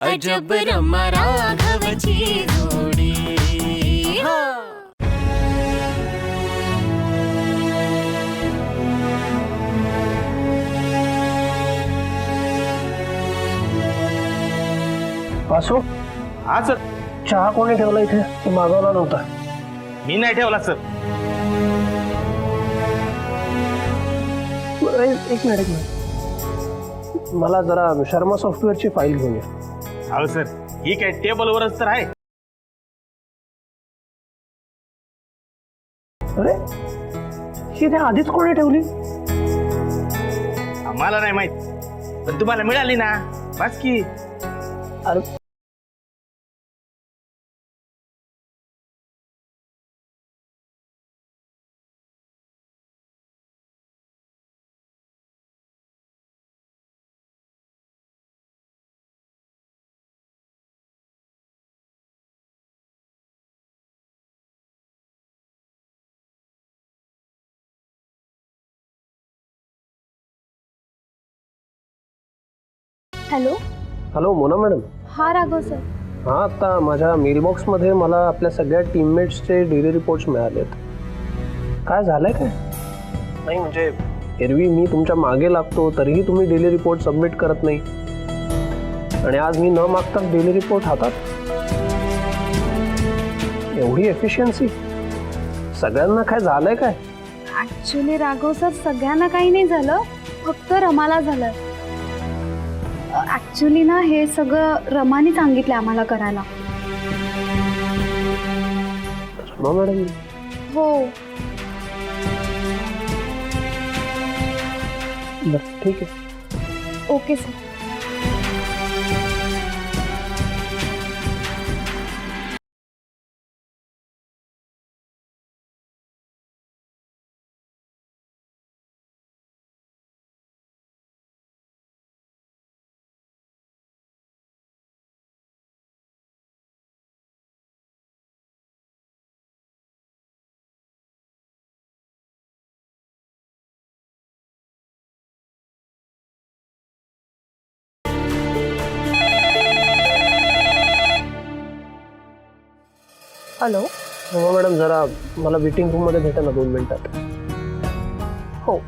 अजब रमा राघवची जोडी हो. वासू, हा सर. चहा कोणी ठेवला इथे? तो मागवला नव्हता. मी नाही ठेवला सर. एक मिनिट मला जरा शर्मा सॉफ्टवेअरची फाईल घेऊन ये. अहो सर, ही काय टेबलवरच तर आहे. अरे ही त्या आधीच कोणी ठेवली? आम्हाला नाही माहित, पण तुम्हाला मिळाली ना, बस की. अरे हॅलो. Hello Mona madam. हा राघव सर. हां, आता माझ्या मेलबॉक्समध्ये मला आपल्या सगळ्या टीममेट्सचे डेली रिपोर्ट्स मिळालेत. काय झालंय काय? नाही म्हणजे एरवी मी तुमच्या मागे लागतो तरीही तुम्ही डेली रिपोर्ट सबमिट करत नाही, आणि आज मी न मागताच डेली रिपोर्ट हातात. एवढी एफिशियन्सी? सगळ्यांना काय झालंय काय? ऍक्च्युली राघव सर, सगळ्यांना काही नाही झालं, फक्त रमाला झालं. ऍक्च्युली ना हे सगळं रमाने सांगितलं आम्हाला करायला. रमा मॅडम? हो. बरं ठीक आहे. Okay sir. Hello. Rama madam, जरा मला मीटिंग रूममध्ये भेटा ना 2 मिनिटात. हो.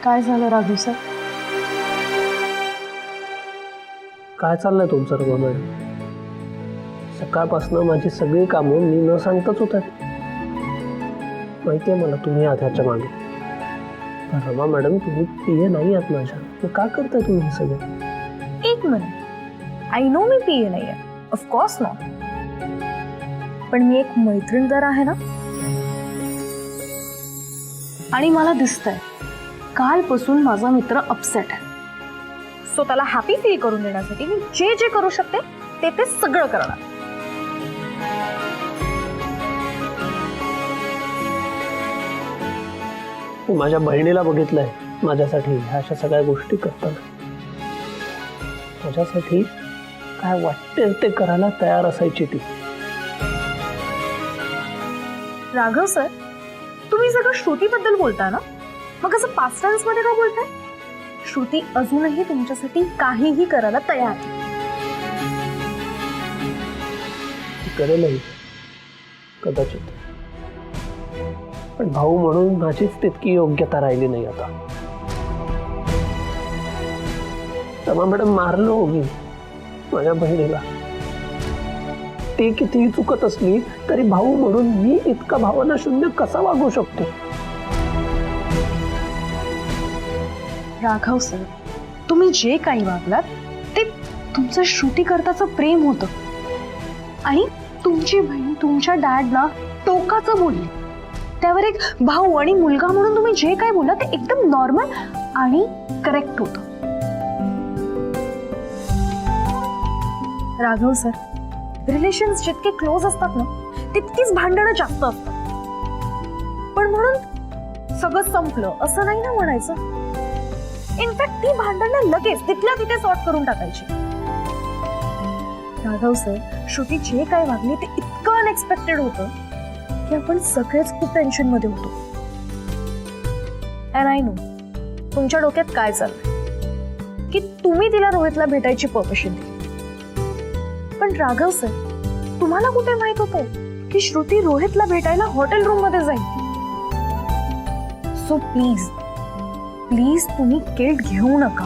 काय झालं राघव सर? काय चाललंय तुमचं रमा मॅडम? सकाळपासून माझी सगळी कामं मी न सांगताच होतात. माहिती आहे मला तुम्ही आहात ह्याच्या मागे. पण रमा मॅडम, तुम्ही पीए नाही आहात माझ्या, मग का करताय तुम्ही हे सगळं? एक minute, I know me PA नाही आहे, ऑफकोर्स नॉट, पण मी एक मैत्रीण तर आहे ना. आणि मला दिसतंय कालपासून माझा मित्र अपसेट आहे, सो त्याला हॅपी फील करून देण्यासाठी मी जे जे करू शकते ते सगळं करणार. माझ्या बहिणीला बघितलंय माझ्यासाठी ह्या अशा सगळ्या गोष्टी करताना. माझ्यासाठी काय वाटते ते करायला तयार असायची ती. राघव सर, तुम्ही सगळं श्रुतीबद्दल बोलता ना, मग असं पास्ट टेन्स मध्ये का बोलताय? श्रुती अजूनही तुमच्यासाठी काहीही करायला तयार आहे. ती करेलही कदाचित, पण भाऊ म्हणून माझीच तितकी योग्यता राहिली नाही आता. रमा मॅडम, मारलो मी माझ्या बहिणीला. ती कितीही चुकत असली तरी भाऊ म्हणून मी इतका भावना शून्य कसा वागू शकतो? राघव सर, तुम्ही जे काही वागलात ते तुमचं श्रुती करताचं प्रेम होतं, आणि तुमची बहीण तुमच्या डॅडला टोकाचं बोलली, त्यावर एक भाऊ आणि मुलगा म्हणून तुम्ही जे काय बोलला ते एकदम नॉर्मल आणि करेक्ट होतं. राघव सर, रिलेशन्स जितके क्लोज असतात ना तितकीच भांडणं जास्त असतात. पण म्हणून सगळं संपलं असं नाही ना म्हणायचं. इनफॅक्ट ती भांडणं लगेच तिथल्या तिथे सॉर्ट करून टाकायची. राघव सर, श्रुती जे काय वागली ते इतकं अनएक्सपेक्टेड होतं की आपण सगळेच खूप टेन्शन मध्ये होतो. अँड आय नो तुमच्या डोक्यात काय चाललंय की तुम्ही तिला रोहितला भेटायची परमिशन दिली. पण राघव सर, तुम्हाला कुठे माहित होतं की श्रुती रोहितला भेटायला हॉटेल रूम मध्ये जाईल. सो प्लीज प्लीज तुम्ही गिल्ट घेऊ नका.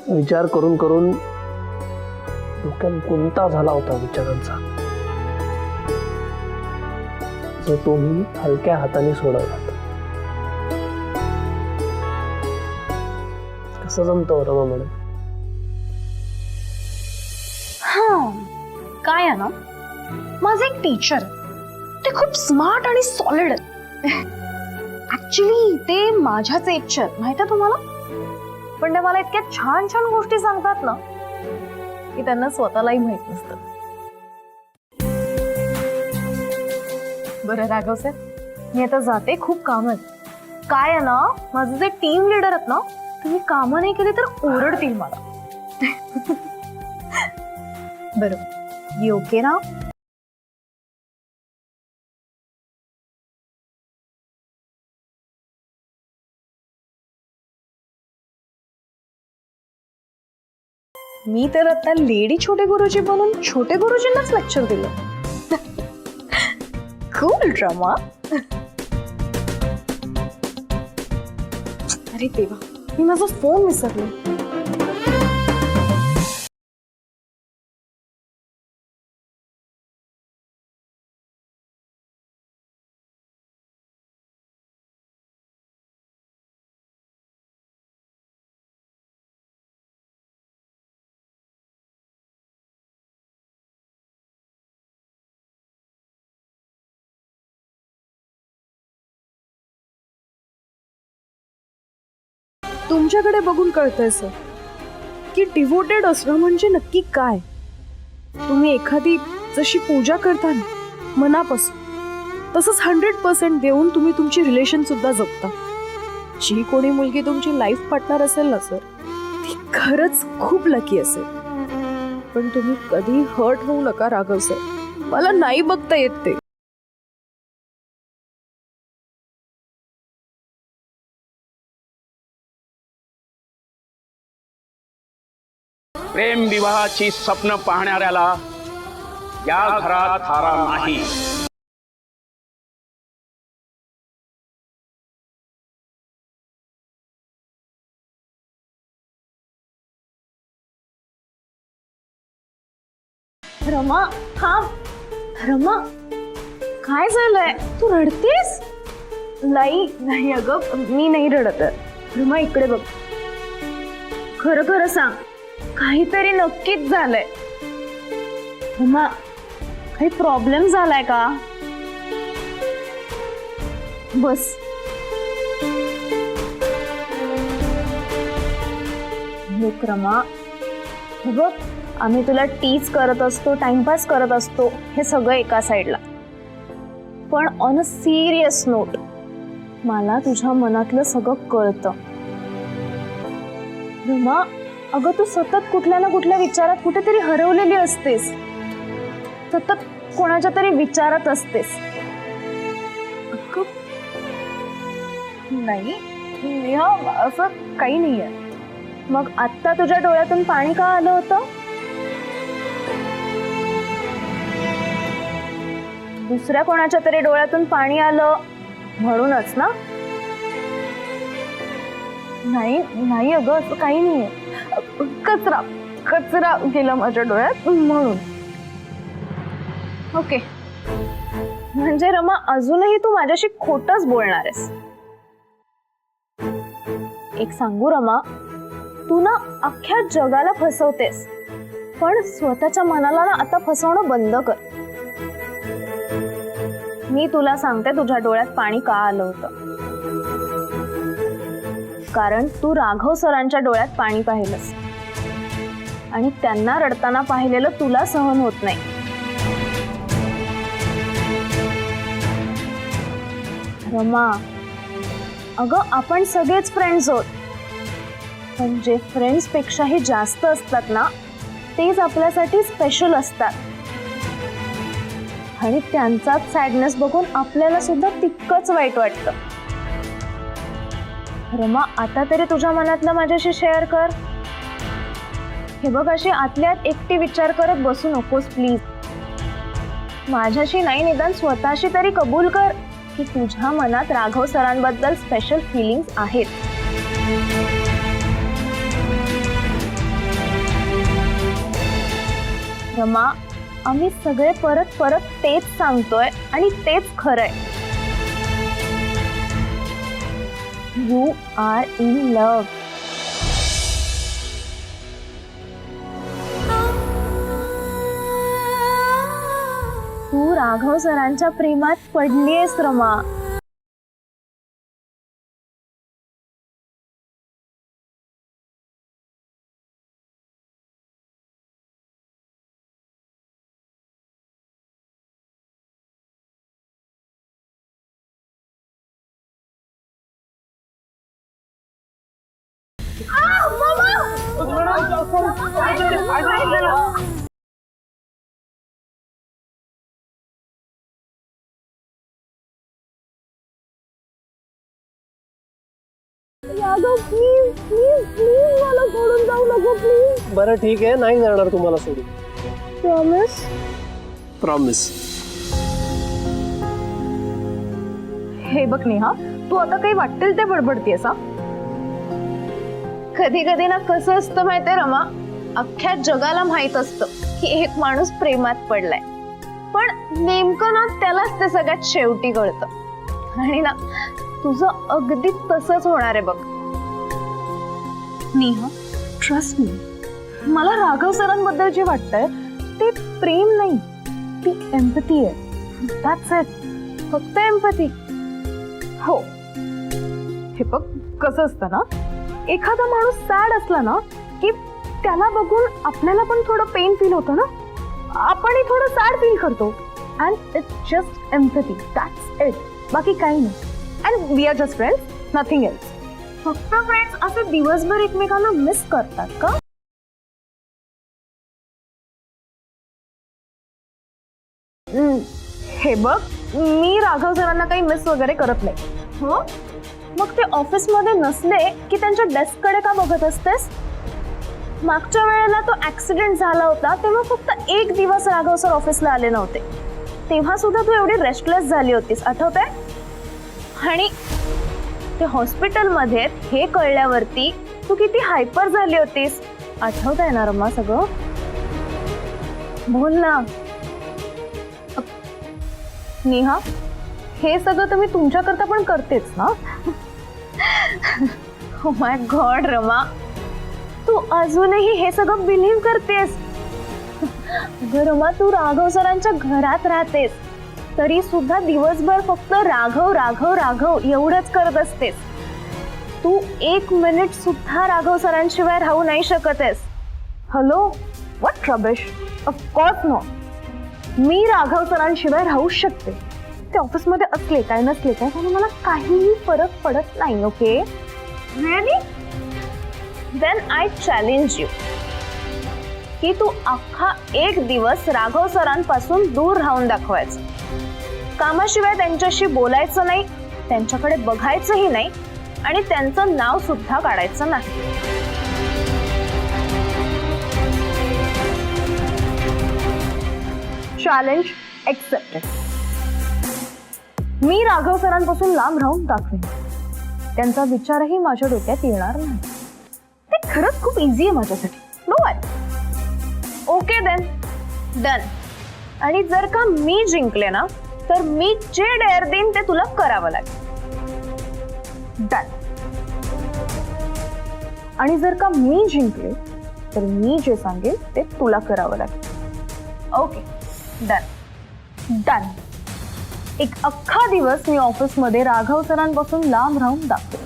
विचार करून करून डोक्यात गुंता झाला होता विचारांचा, जो तुम्ही हलक्या हाताने सोडवला. कसं जमतं रमा मॅडम? हा काय आहे ना, माझे एक टीचर ते खूप स्मार्ट आणि सॉलिड आहेत. ऍक्च्युली ते माझ्याच एजचे आहेत माहिती आहे तुम्हाला. पण ते मला इतक्या छान छान गोष्टी सांगतात ना की त्यांना स्वतःलाही माहित नसतं. बरं राघव सर, मी आता जाते, खूप काम आहेत. काय आहे ना, माझे जे टीम लीडर आहेत ना, तुम्ही कामं नाही केली तर ओरडतील मला. बरं, यू ओके ना? मी तर आता लेडी छोटे गुरुजी बनून छोटे गुरुजींनाच लेक्चर दिलं. Cool drama. अरे देवा, मी माझा फोन विसरले. तुमच्याकडे बघून कळतंय सर की डिवोटेड असणं म्हणजे नक्की काय. तुम्ही एखादी जशी पूजा करता ना मनापासून, तसंच 100% देऊन तुम्ही तुमची रिलेशन सुद्धा जगता. जी कोणी मुलगी तुमची लाईफ पार्टनर असेल ना सर, ती खरंच खूप लकी असेल. पण तुम्ही कधी हर्ट होऊ नका राघव सर. मला नाही बघता येत ते. प्रेम विवाहाची स्वप्न पाहणाऱ्याला या घरात थारा नाही. रमा, हा रमा, काय झालंय? तू रडतेस? नाही नाही अगं, मी नाही रडत. रमा इकडे बघ, खरं खरं सांग, काहीतरी नक्कीच झालंय. रमा, काही प्रॉब्लेम झालाय का? बस. लोक रमा, बघ, आम्ही तुला टीच करत असतो, टाइमपास करत असतो, हे सगळं एका साईडला. पण ऑन अ सिरियस नोट, मला तुझ्या मनातलं सगळं कळतं. रमा, अगं तू सतत कुठल्या ना कुठल्या विचारात कुठेतरी हरवलेली असतेस. सतत कोणाच्या तरी विचारात असतेस. नाही नेहा, असं काही नाहीये. मग आत्ता तुझ्या डोळ्यातून पाणी का आलं होतं? दुसऱ्या कोणाच्या तरी डोळ्यातून पाणी आलं म्हणूनच ना? नाही नाही अगं, असं काही नाहीये. कचरा कचरा गेला माझ्या डोळ्यात म्हणून. ओके, म्हणजे रमा, अजूनही तू माझ्याशी खोटंच बोलणार आहेस. एक सांगू रमा, तू ना अख्ख्या जगाला फसवतेस, पण स्वतःच्या मनाला ना आता फसवणं बंद कर. मी तुला सांगते तुझ्या डोळ्यात पाणी का आलं होतं. कारण तू राघव सरांच्या डोळ्यात पाणी पाहिलंस आणि त्यांना रडताना पाहिलेलं तुला सहन होत नाही. रमा, अगं आपण सगळेच फ्रेंड्स आहोत, पण जे फ्रेंड्स पेक्षाही जास्त असतात ना तेच आपल्यासाठी स्पेशल असतात. आणि त्यांचाच सॅडनेस बघून आपल्याला सुद्धा तितकंच वाईट वाटतं. रमा, आता तरी तुझ्या मनातलं माझ्याशी शेअर कर. हे बघ, अशी आतल्यात एकटी विचार करत बसू नकोस प्लीज. माझ्याशी नाही, निदान स्वतःशी तरी कबूल कर की तुझ्या मनात राघव सरांबद्दल स्पेशल फिलिंग्स आहेत. रमा, आम्ही सगळे परत परत तेच सांगतोय आणि तेच खरंय. You are in love. तू राघव सरांच्या प्रेमात पडलीयस रमा. प्लीज प्लीज प्लीज मला सोडून जाऊ नको प्लीज. बरं ठीक आहे, नाही जाणार तुम्हाला सोडून. प्रॉमिस. प्रॉमिस. हे बघ नेहा, तू आता काही वाटेल ते बडबडतीयस. कधी कधी ना कसं असतं माहितीये रमा, अख्ख्या जगाला माहित असतं की एक माणूस प्रेमात पडलाय, पण नेमकं ना त्यालाच ते सगळ्यात शेवटी कळतं. आणि ना तुझं अगदी तसंच होणार आहे बघ. नेहा, ट्रस्ट मी, मला राघव सरांबद्दल जे वाटतंय ते प्रेम नाही, ती एम्पथी आहे. That's it. फक्त एम्पथी. हो, हे बघ कसं असतं ना, एखादा माणूस सॅड असला ना की त्याला बघून आपल्याला पण थोडं पेन फील होतं ना, आपणही थोडं सॅड फील करतो. And it's just empathy. That's it. बाकी काही नाही. And we are just friends, nothing else. फक्त फ्रेंड्स असं दिवसभर एकमेकांना मिस करतात का? हे बघ, मी राघव सरांना काही मिस वगैरे करत नाही. हो, मग ते ऑफिसमध्ये नसले की त्यांच्या डेस्ककडे का बघत असतेस? मागच्या वेळेला तो ऍक्सिडेंट झाला होता तेव्हा फक्त एक दिवस राघव सर ऑफिसला आले नव्हते. तेव्हा सुद्धा तू एवढी रेस्टलेस झाली होतीस, आठवतंय? आणि ते हॉस्पिटलमध्ये हे कळल्यावरती तू किती हायपर झाली होतीस, आठवतंय ना रमा सगळं? बोल ना. नेहा, हे सगळं तुम्ही तुमच्याकरता पण करतेच ना? ओ माय गॉड रमा, तू अजूनही हे सगळं बिलीव्ह करतेस? रमा, तू राघव सरांच्या घरात राहतेस तरी सुद्धा दिवसभर फक्त राघव राघव राघव एवढंच करत असतेस. तू एक मिनिट सुद्धा राघव सरांशिवाय राहू नाही शकत आहेस. Hello, what rubbish? Of course no. मी राघव सरांशिवाय राहू शकते. ते ऑफिसमध्ये असले काय नसले काय त्याने मला काहीही फरक पडत नाही. Okay? Really? Then I challenge you की तू अख्खा एक दिवस राघव सरांपासून दूर राहून दाखवायचं. कामाशिवाय त्यांच्याशी बोलायचं नाही, त्यांच्याकडे बघायचंही नाही आणि त्यांचं नाव सुद्धा काढायचं नाही. Challenge accepted. मी राघव सरांपासून लांब राहून दाखवेन. त्यांचा विचारही माझ्या डोक्यात येणार नाही. ते खरंच खूप इझी आहे माझ्यासाठी. No worry. Okay then, done. आणि जर का मी जिंकले ना तर मी जे डेअर देईन ते तुला करावं लागेल. डन. आणि जर का मी जिंकले तर मी जे सांगेल ते तुला करावं लागेल. Okay, done. डन. एक अख्खा दिवस मी ऑफिसमध्ये राघव सरांपासून लांब राहून दाखवे.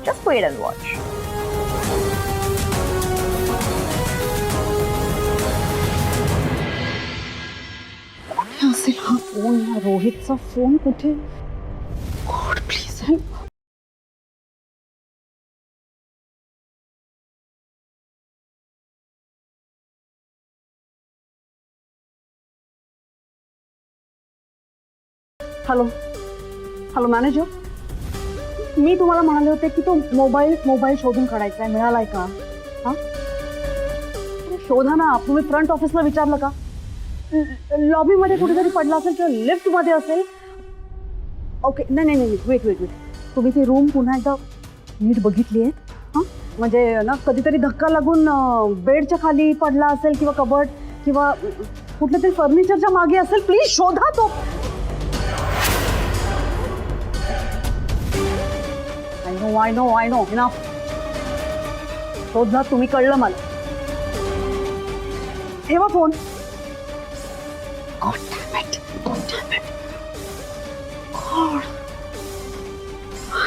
Just wait and watch. कुठे असेल हा फोन? हा रोहितचा फोन कुठे? God please help. Hello hello manager, मी तुम्हाला म्हणाले होते की तो मोबाईल शोधून काढायचा आहे, मिळालाय का? हा शोधा ना. तुम्ही फ्रंट ऑफिसला विचारलं का? लॉबीमध्ये कुठेतरी पडला असेल किंवा लिफ्टमध्ये असेल. ओके, नाही वेट. तुम्ही ती रूम पुन्हा एकदा नीट बघितली आहे? हां, म्हणजे ना कधीतरी धक्का लागून बेडच्या खाली पडला असेल किंवा कबर्ड किंवा कुठल्या तरी फर्निचरच्या मागे असेल. प्लीज शोधा तो. I know. Enough. शोधला तुम्ही, कळलं मला. ठेवा phone. God damn it. God.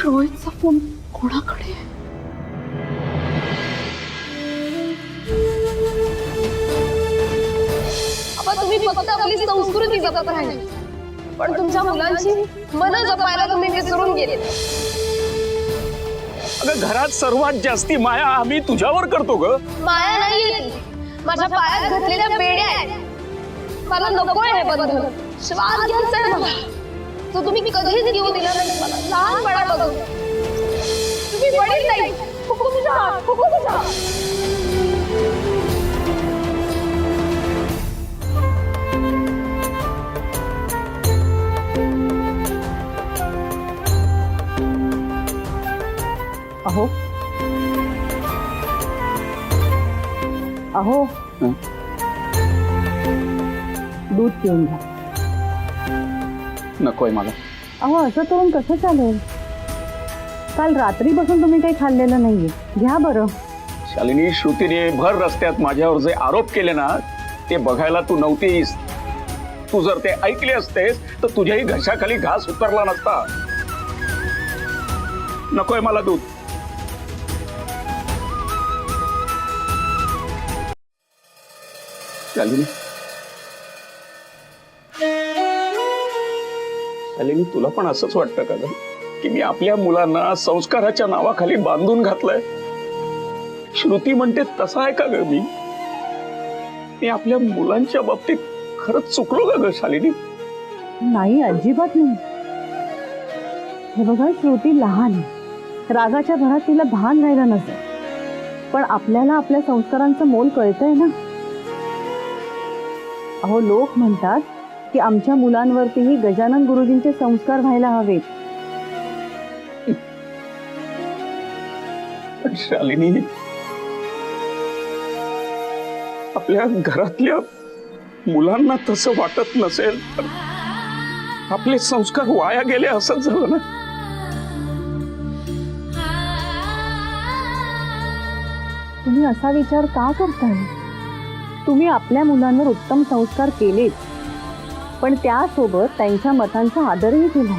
रोहितचा फोन कोणाकडे? तुम्ही फक्त आपली संस्कृती जपत राहिली, पण तुमच्या मुलांची मन जपायला तुम्ही विसरून गेले. अगं घरात सर्वात जास्ती माया आम्ही तुझ्यावर करतो ग. माया नाहीये ती, माझ्या पायात घातलेल्या बेड्या आहेत. मला नकोय हे बंधन. श्वास घ्यायचाय मला, तो तुम्ही कधीच घेऊ दिला नाही मला. लहानपणापासून तुम्ही वडील नाही. तुझ्या अहो दूध पिऊन घ्या. नकोय मला. अहो असं करून कसं चालेल? काल रात्रीपासून तुम्ही काही खाल्लेलं नाहीये. घ्या बरं. शालिनी, श्रुतीने भर रस्त्यात माझ्यावर जे आरोप केले ना ते बघायला तू नव्हतीस. तू जर ते ऐकले असतेस तर तुझ्याही घशाखाली घास उतरला नसता. नकोय मला दूध. शालिनी, तुला पण असंच वाटतं का ग की मी आपल्या मुलांना संस्काराच्या नावाखाली बांधून घातलंय? श्रुती म्हणते तसं आहे का ग? मी आपल्या मुलांच्या बाबतीत खरंच चुकलो का ग शालिनी? नाही, अजिबात नाही. हे बघा, श्रुती लहान आहे. रागाच्या भरात तिला भान राहिलं नसेल, पण आपल्याला आपल्या संस्कारांचं मोल कळतंय ना. अहो लोक म्हणतात की आमच्या मुलांवरतीही गजानन गुरुजींचे संस्कार व्हायला हवेत. शालिनी, आपल्या घरातल्या मुलांना तसं वाटत नसेल तर आपले संस्कार वाया गेले असंच झालं ना. तुम्ही असा विचार का करताय? तुम्ही आपल्या मुलांवर उत्तम संस्कार केलेच, पण त्यासोबत त्यांच्या मतांचा आदरही केला.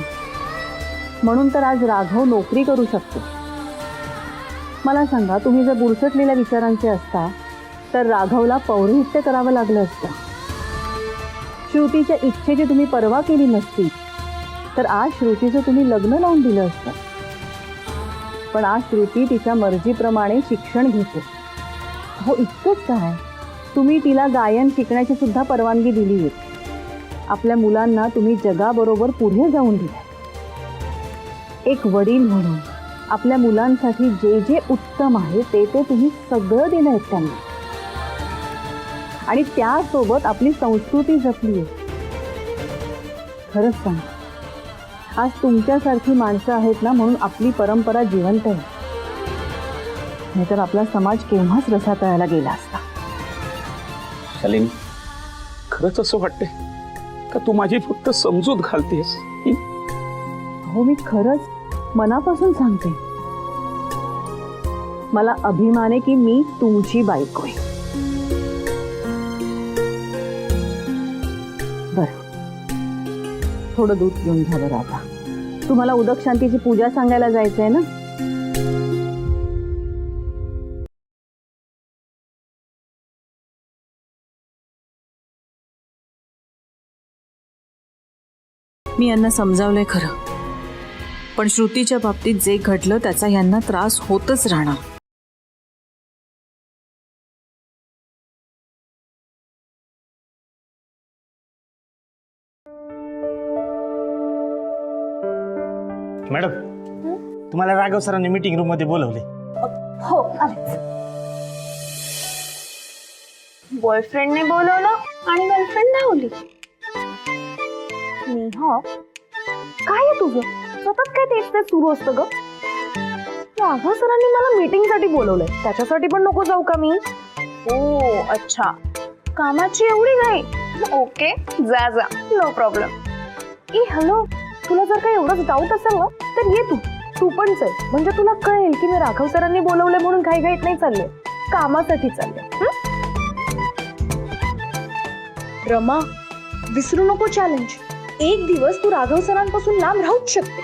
म्हणून तर आज राघव नोकरी करू शकतो. मला सांगा, तुम्ही जर बुरसटलेल्या विचारांचे असता तर राघवला पौरोहित्य करावं लागलं असतं. श्रुतीच्या इच्छेची तुम्ही पर्वा केली नसती तर आज श्रुतीचं तुम्ही लग्न लावून दिलं असतं. पण आज श्रुती तिच्या मर्जीप्रमाणे शिक्षण घेते. हो, इतकंच काय, तुम्ही तिला गायन शिकण्याची सुद्धा परवानगी दिली आहे. आपल्या मुलांना तुम्ही जगाबरोबर पुढे जाऊन दिलं. एक वडील म्हणून आपल्या मुलांसाठी जे जे उत्तम आहे ते तुम्ही सगळं दिलं आहे त्यांना, आणि त्यासोबत आपली संस्कृती जपली आहे. खरंच सांगा, आज तुमच्यासारखी माणसं आहेत ना म्हणून आपली परंपरा जिवंत आहे. नाहीतर आपला समाज केव्हाच रसातळाला गेला असता. शालिनी, खरंच असं वाटतंय का तू माझी फक्त समजूत घालतेस? हो, मी खरंच मनापासून सांगते. मला अभिमान आहे की मी तुमची बायको आहे. बरं, थोडं दूध घेऊन घ्या बरं आता. तुम्हाला उदक शांतीची पूजा सांगायला जायचंय ना. मी यांना समजावलंय खरं, पण श्रुतीच्या बाबतीत जे घडलं त्याचा यांना त्रास होतच राहणार. मॅडम तुम्हाला राघव सरांनी मीटिंग रूम मध्ये बोलवले. हो आलेच. बॉयफ्रेंडने बोलवलं आणि गर्लफ्रेंड धावली. नेहा काय आहे तुझं? सतत काय तेच तेच सुरू असतं ग. राघव सरांनी मला मीटिंग साठी बोलवलंय, त्याच्यासाठी पण नको जाऊ का मी? ओ अच्छा, कामाची एवढी घाई. ओके जा जा, नो प्रॉब्लेम. ए हॅलो, तुला जर काही एवढंच डाऊट असेल ना तर ये तू पण चल, म्हणजे तुला कळेल की मी राघव सरांनी बोलवलंय म्हणून घाईघाईत नाही चालले, कामासाठी चालले. रमा विसरू नको चॅलेंज. एक दिवस तू राघव सरांपासून लांब राहूच शकते.